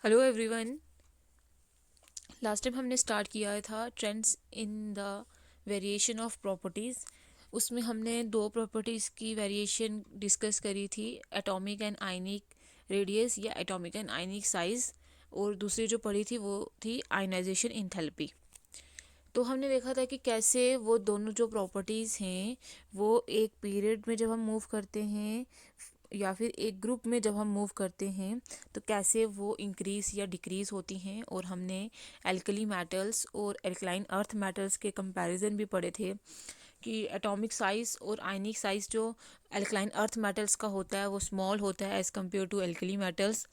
Hello everyone. Last time हमने start किया था trends in the variation of properties. उसमें हमने दो प्रॉपर्टीज़ की वेरिएशन डिस्कस करी थी, एटॉमिक एंड आयनिक रेडियस या एटॉमिक एंड आयनिक साइज, और दूसरी जो पढ़ी थी वो थी आयनाइजेशन इंथैल्पी। तो हमने देखा था कि कैसे वो दोनों जो प्रॉपर्टीज़ हैं वो एक पीरियड में जब हम मूव करते हैं या फिर एक ग्रुप में जब हम मूव करते हैं तो कैसे वो इंक्रीज़ या डिक्रीज़ होती हैं। और हमने एल्कली मेटल्स और एल्कलाइन अर्थ मेटल्स के कंपैरिजन भी पढ़े थे कि एटॉमिक साइज़ और आयनिक साइज़ जो एल्कलाइन अर्थ मेटल्स का होता है वो स्मॉल होता है as compare to alkali metals,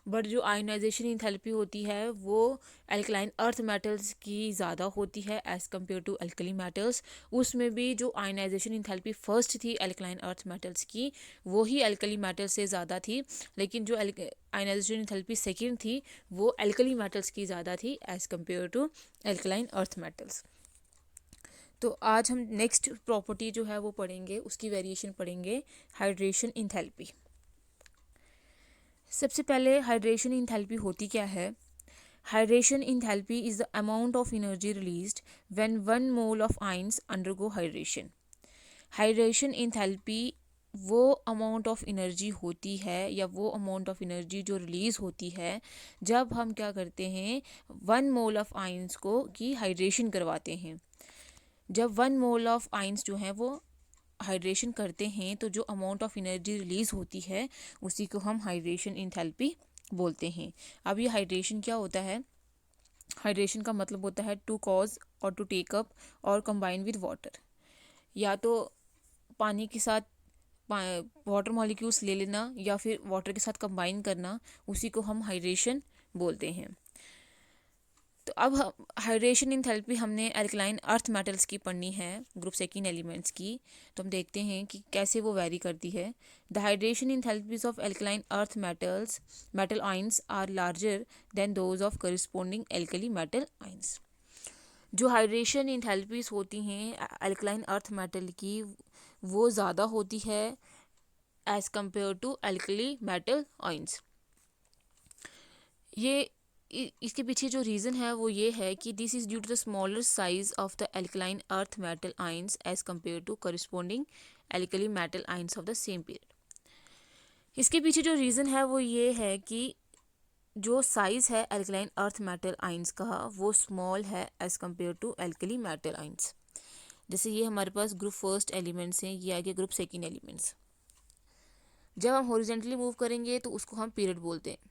but जो आयनाइजेशन इंथैल्पी होती है वो एल्कलाइन अर्थ मेटल्स की ज़्यादा होती है as compare to alkali metals. उसमें भी जो आयनाइजेशन इंथैल्पी फर्स्ट थी एल्कलाइन अर्थ मेटल्स की वो ही एल्कली मेटल्स से ज़्यादा थी, लेकिन जो आयनाइजेशन इंथैल्पी सेकेंड थी वो एल्कली मेटल्स की ज़्यादा थी as compare to alkaline earth metals. तो आज हम नेक्स्ट प्रॉपर्टी जो है वो पढ़ेंगे, उसकी वेरिएशन पढ़ेंगे, हाइड्रेशन इंथैल्पी। सबसे पहले हाइड्रेशन इंथैल्पी होती क्या है। Hydration enthalpy is the amount of energy released when 1 mole of ions undergo hydration. Hydration enthalpy वो अमाउंट ऑफ एनर्जी होती है या वो अमाउंट ऑफ एनर्जी जो रिलीज होती है जब हम क्या करते हैं, 1 मोल ऑफ आयंस को की हाइड्रेशन करवाते हैं। जब 1 मोल ऑफ आयंस जो हैं वो हाइड्रेशन करते हैं तो जो अमाउंट ऑफ एनर्जी रिलीज होती है उसी को हम हाइड्रेशन इंथैल्पी बोलते हैं। अब ये हाइड्रेशन क्या होता है, हाइड्रेशन का मतलब होता है टू कॉज और टू टेक अप और कंबाइन विद वाटर। या तो पानी के साथ वाटर मॉलिक्यूल्स ले लेना या फिर वाटर के साथ कंबाइन करना, उसी को हम हाइड्रेशन बोलते हैं। तो अब हाइड्रेशन इंथैल्पी हमने एल्कलाइन अर्थ मेटल्स की पढ़नी है, ग्रुप सेकेंड एलिमेंट्स की। तो हम देखते हैं कि कैसे वो वेरी करती है। The hydration enthalpies of alkaline earth metals metal ions are larger than those of corresponding alkali metal ions. जो हाइड्रेशन इंथैल्पीज होती हैं एल्कलाइन अर्थ मेटल की वो ज़्यादा होती है as compare to alkali metal ions. ये इसके पीछे जो रीज़न है वो ये है कि this is due to the smaller size of the alkaline earth metal ions as compare to corresponding alkali metal ions of the same period. इसके पीछे जो रीज़न है वो ये है कि जो साइज़ है एल्कलाइन अर्थ मेटल आयंस का वो स्मॉल है as compare to alkali metal ions. जैसे ये हमारे पास ग्रुप फर्स्ट एलिमेंट्स हैं, ये आगे ग्रुप सेकेंड एलिमेंट्स। जब हम हॉरिजॉन्टली मूव करेंगे तो उसको हम पीरियड बोलते हैं।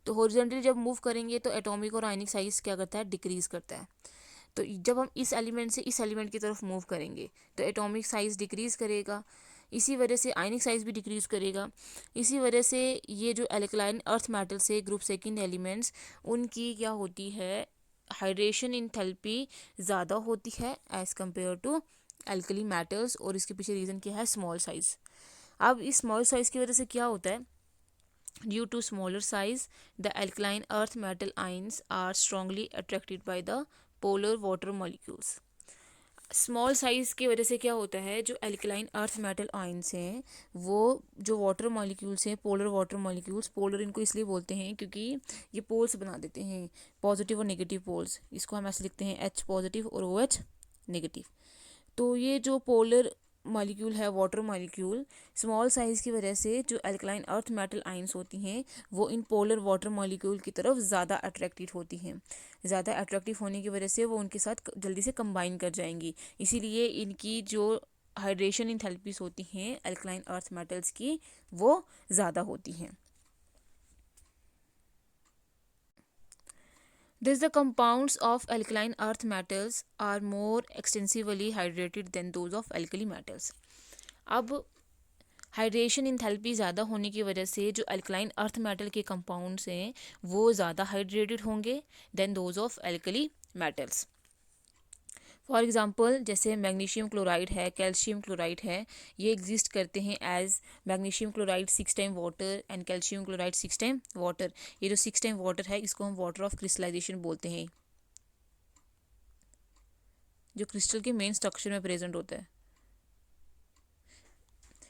तो हॉरिजॉन्टली जब मूव करेंगे तो एटॉमिक और आयनिक साइज क्या करता है, डिक्रीज करता है। तो जब हम इस एलिमेंट से इस एलिमेंट की तरफ मूव करेंगे तो एटॉमिक साइज डिक्रीज करेगा, इसी वजह से आयनिक साइज भी डिक्रीज करेगा। इसी वजह से ये जो एल्कलाइन अर्थ मेटल से ग्रुप सेकेंड एलिमेंट्स उनकी क्या होती है, हाइड्रेशन इंथैल्पी ज़्यादा होती है as compare to alkali metals. और इसके पीछे रीज़न क्या है, स्मॉल साइज़। अब इस स्मॉल साइज़ की वजह से क्या होता है, due to smaller size, the alkaline earth metal ions are strongly attracted by the polar water molecules. Small size की वजह से क्या होता है, जो एल्कलाइन अर्थ मेटल आयंस हैं वो जो वाटर मॉलिक्यूल्स हैं, पोलर वाटर मॉलिक्यूल्स, पोलर इनको इसलिए बोलते हैं क्योंकि ये पोल्स बना देते हैं, पॉजिटिव और नेगेटिव पोल्स। इसको हम ऐसे लिखते हैं H पॉजिटिव और OH नेगेटिव। तो ये जो पोलर मॉलिक्यूल है, वाटर मॉलिक्यूल, स्मॉल साइज़ की वजह से जो एल्कलाइन अर्थ मेटल आयंस होती हैं वो इन पोलर वाटर मॉलिक्यूल की तरफ ज़्यादा अट्रैक्टिव होती हैं। ज़्यादा अट्रैक्टिव होने की वजह से वो उनके साथ जल्दी से कंबाइन कर जाएंगी। इसीलिए इनकी जो हाइड्रेशन इंथैल्पीज होती हैं एल्कलाइन अर्थ मेटल्स की वो ज़्यादा होती हैं। Thus, the compounds of alkaline earth metals are more extensively hydrated than those of alkali metals. अब हाइड्रेशन इंथैल्पी ज़्यादा होने की वजह से जो अल्कलाइन अर्थ मेटल के कंपाउंड्स हैं वो ज़्यादा हाइड्रेटेड होंगे than those of alkali metals. For example जैसे मैग्नीशियम क्लोराइड है, कैल्शियम क्लोराइड है, ये एग्जिस्ट करते हैं as magnesium chloride 6 time water and calcium chloride 6 time water. ये जो 6 टाइम वाटर है इसको हम वाटर ऑफ क्रिस्टलाइजेशन बोलते हैं, जो क्रिस्टल के मेन स्ट्रक्चर में प्रेजेंट होता है।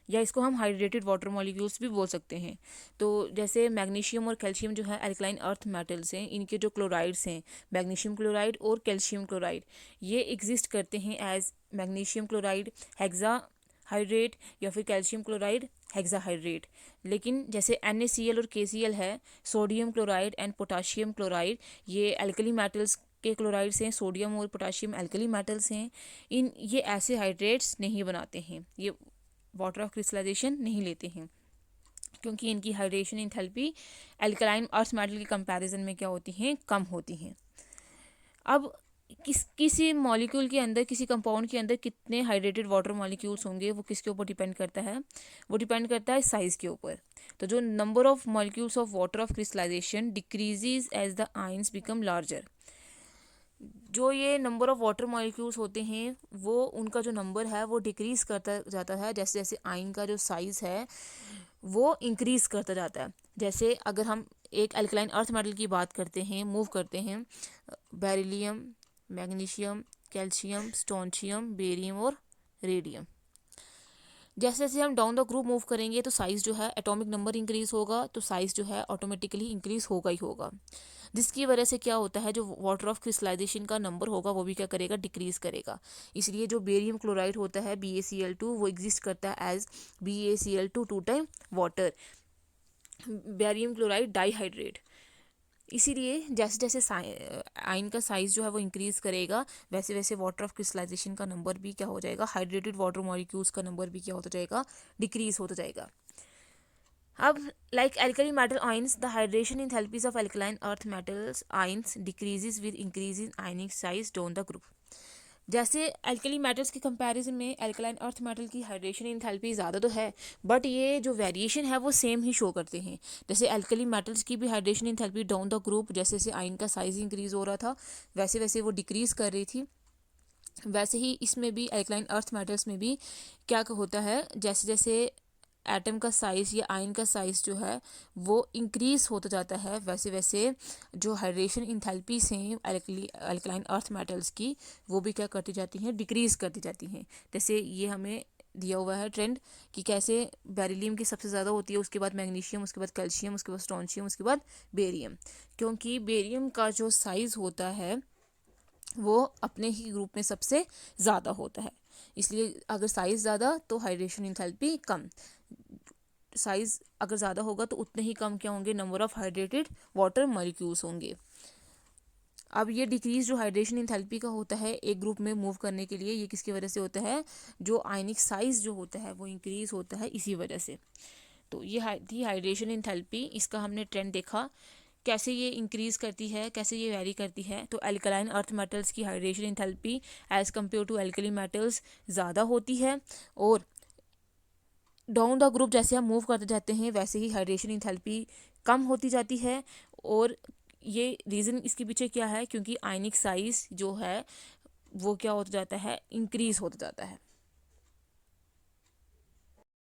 या इसको हम हाइड्रेटेड वाटर मॉलिक्यूल्स भी बोल सकते हैं। तो जैसे मैग्नीशियम और कैल्शियम जो है अल्कलाइन अर्थ मेटल्स हैं, इनके जो क्लोराइड्स हैं मैग्नीशियम क्लोराइड और कैल्शियम क्लोराइड, ये एग्जिस्ट करते हैं as magnesium chloride hexahydrate या फिर कैल्शियम क्लोराइड हेक्साहाइड्रेट। लेकिन जैसे NaCl और KCl है, sodium chloride and potassium chloride, ये अल्कली मेटल्स के क्लोराइड्स हैं, सोडियम और पोटाशियम अल्कली मेटल्स हैं। ये ऐसे हाइड्रेट्स नहीं बनाते हैं, ये वाटर ऑफ क्रिस्टलाइजेशन नहीं लेते हैं, क्योंकि इनकी hydration enthalpy alkaline earth metal के कंपैरिजन में क्या होती हैं, कम होती हैं। अब किसी मॉलिक्यूल के अंदर, किसी कंपाउंड के अंदर कितने हाइड्रेटेड वाटर मॉलिक्यूल्स होंगे, वो किसके ऊपर डिपेंड करता है, वो डिपेंड करता है साइज़ के ऊपर। तो जो number of molecules of water of crystallization decreases as the ions become larger. जो ये नंबर ऑफ वाटर मॉलिक्यूल्स होते हैं वो उनका जो नंबर है वो डिक्रीज़ करता जाता है जैसे जैसे आयन का जो साइज़ है वो इंक्रीज़ करता जाता है। जैसे अगर हम एक अल्कलाइन अर्थ मेटल की बात करते हैं, मूव करते हैं, बेरिलियम, मैग्नीशियम, कैल्शियम, स्टोंशियम, बेरियम और रेडियम, जैसे जैसे हम डाउन द ग्रुप मूव करेंगे तो साइज़ जो है एटॉमिक नंबर इंक्रीज़ होगा, तो साइज़ जो है ऑटोमेटिकली इंक्रीज़ होगा ही होगा, जिसकी वजह से क्या होता है, जो वाटर ऑफ क्रिस्टलाइजेशन का नंबर होगा वो भी क्या करेगा, डिक्रीज़ करेगा। इसलिए जो बेरियम क्लोराइड होता है BaCl2 वो एग्जिस्ट करता है as BaCl2 2 time water, barium chloride dihydrate. इसीलिए जैसे जैसे आयन का साइज़ जो है वो इंक्रीज़ करेगा वैसे वैसे वाटर ऑफ क्रिस्टलाइजेशन का नंबर भी क्या हो जाएगा, हाइड्रेटेड वाटर मॉलिक्यूल्स का नंबर भी क्या होता जाएगा, डिक्रीज़ होता जाएगा। अब like alkali metal ions, the hydration enthalpies of alkaline earth metals ions decreases with increase in ionic size down the group। जैसे अल्कली मेटल्स के कंपैरिजन में अल्कलाइन अर्थ मेटल की हाइड्रेशन इंथैल्पी ज़्यादा तो है, बट ये जो वेरिएशन है वो सेम ही शो करते हैं। जैसे अल्कली मेटल्स की भी hydration enthalpy down the group जैसे जैसे आयन का साइज इंक्रीज़ हो रहा था वैसे वैसे वो डिक्रीज़ कर रही थी, वैसे ही इसमें भी अल्कलाइन अर्थ मेटल्स में भी क्या होता है, जैसे जैसे एटम का साइज़ या आयन का साइज़ जो है वो इंक्रीज़ होता जाता है वैसे वैसे जो हाइड्रेशन इंथैल्पीज हैं अल्कलाइन अर्थ मेटल्स की वो भी क्या करती जाती हैं, डिक्रीज़ करती जाती हैं। जैसे ये हमें दिया हुआ है ट्रेंड कि कैसे बेरिलियम की सबसे ज़्यादा होती है, उसके बाद मैग्नीशियम, उसके बाद कैल्शियम, उसके बाद स्टोंशियम, उसके बाद बेरियम, क्योंकि बेरियम का जो साइज़ होता है वो अपने ही ग्रुप में सबसे ज़्यादा होता है। इसलिए अगर साइज़ ज़्यादा तो हाइड्रेशन इंथैल्पी कम, साइज़ अगर ज़्यादा होगा तो उतने ही कम क्या होंगे, number of hydrated water molecules होंगे। अब ये डिक्रीज जो हाइड्रेशन इंथैल्पी का होता है एक ग्रुप में मूव करने के लिए, ये किसकी वजह से होता है, जो आयनिक साइज़ जो होता है वो इंक्रीज़ होता है इसी वजह से। तो ये थी हाइड्रेशन इंथैल्पी, इसका हमने ट्रेंड देखा कैसे ये इंक्रीज़ करती है, कैसे ये वेरी करती है। तो अल्कलाइन अर्थ मेटल्स की hydration enthalpy as compare to alkali metals ज़्यादा होती है, और डाउन द ग्रुप जैसे हम मूव करते जाते हैं वैसे ही हाइड्रेशन इंथैल्पी कम होती जाती है। और ये रीज़न इसके पीछे क्या है, क्योंकि आयनिक साइज़ जो है वो क्या होता जाता है, इंक्रीज़ होता जाता है।